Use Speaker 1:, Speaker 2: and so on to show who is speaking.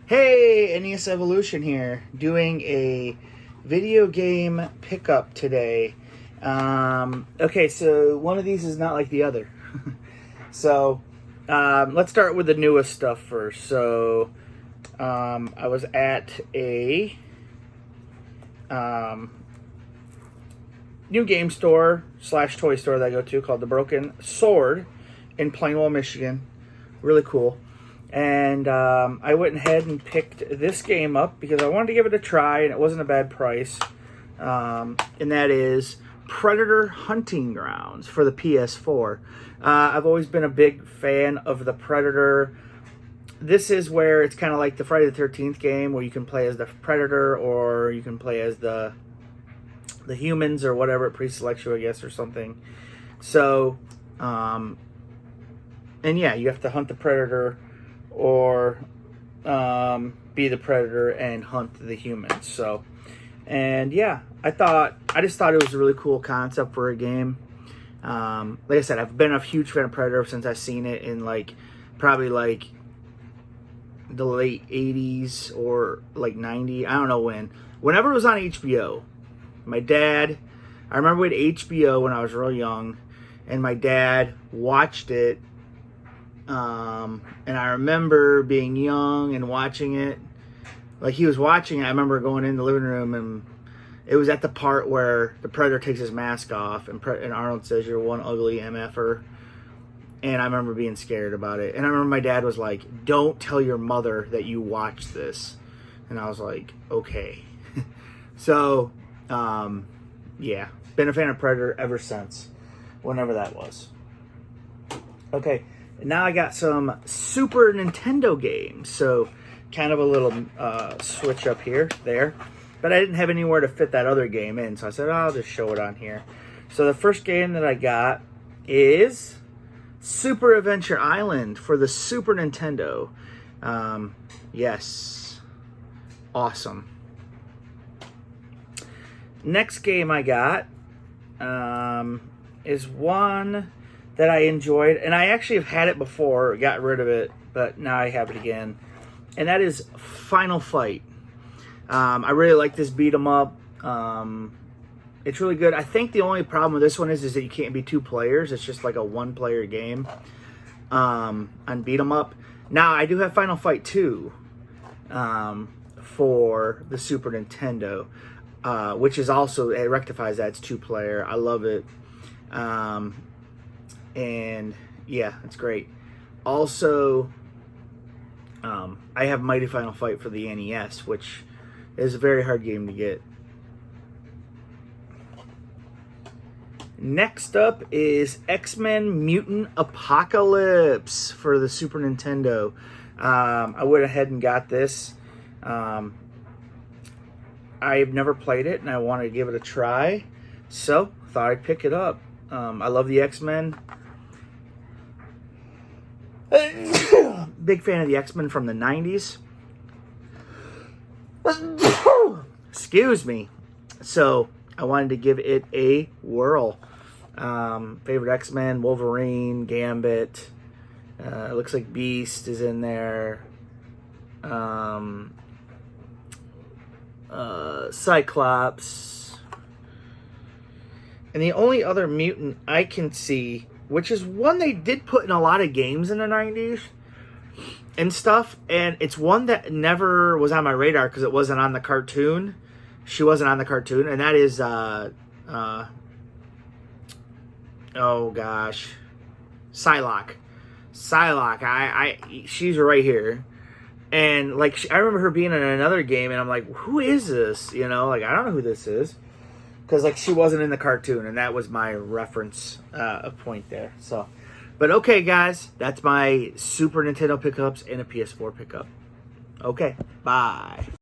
Speaker 1: Hey, NES Evolution here, doing a video game pickup today. Okay, so one of these is not like the other. Let's start with the newest stuff first. I was at a new game store / toy store that I go to called The Broken Sword in Plainwell, Michigan. Really cool. And I went ahead and picked this game up because I wanted to give it a try, and it wasn't a bad price. And that is Predator Hunting Grounds for the PS4. I've always been a big fan of the Predator. This is where it's kind of like the Friday the 13th game, where you can play as the Predator or you can play as the humans or whatever. It pre-selects you, I guess, or something. And yeah, you have to hunt the Predator or be the Predator and hunt the humans. I just thought it was a really cool concept for a game. Like I said, I've been a huge fan of Predator since I've seen it in probably the late 80s or 90. I don't know when. Whenever it was on HBO, I remember we had HBO when I was real young, and my dad watched it. And I remember being young and watching it. Like he was watching it, I remember going in the living room, and it was at the part where the Predator takes his mask off, and Arnold says, "You're one ugly MFer." And I remember being scared about it. And I remember my dad was like, "Don't tell your mother that you watched this." And I was like, okay. Yeah, been a fan of Predator ever since, whenever that was. Okay. Now I got some Super Nintendo games, so kind of a little switch up there. But I didn't have anywhere to fit that other game in, so I said, I'll just show it on here. So the first game that I got is Super Adventure Island for the Super Nintendo. Yes, awesome. Next game I got is one that I enjoyed, and I actually have had it before, got rid of it, but now I have it again, and that is Final Fight. I really like this beat 'em up. It's really good. I think the only problem with this one is that you can't be two players. It's just like a one-player game on beat 'em up. Now, I do have Final Fight 2 for the Super Nintendo, which is also, it rectifies that. It's two-player. I love it. And yeah, it's great. Also, I have Mighty Final Fight for the NES, which is a very hard game to get. Next up is X-Men Mutant Apocalypse for the Super Nintendo. I went ahead and got this. I've never played it, and I wanted to give it a try, so thought I'd pick it up. I love the X-Men. Big fan of the X-Men from the 90s. Excuse me. So I wanted to give it a whirl. Favorite X-Men: Wolverine, Gambit. It looks like Beast is in there. Cyclops. And the only other mutant I can see, which is one they did put in a lot of games in the 90s and stuff, and it's one that never was on my radar because it wasn't on the cartoon. She wasn't on the cartoon, and that is, oh gosh, Psylocke. She's right here. And, I remember her being in another game, and I'm like, who is this? I don't know who this is. Because, she wasn't in the cartoon, and that was my reference point there. But okay, guys, that's my Super Nintendo pickups and a PS4 pickup. Okay, bye.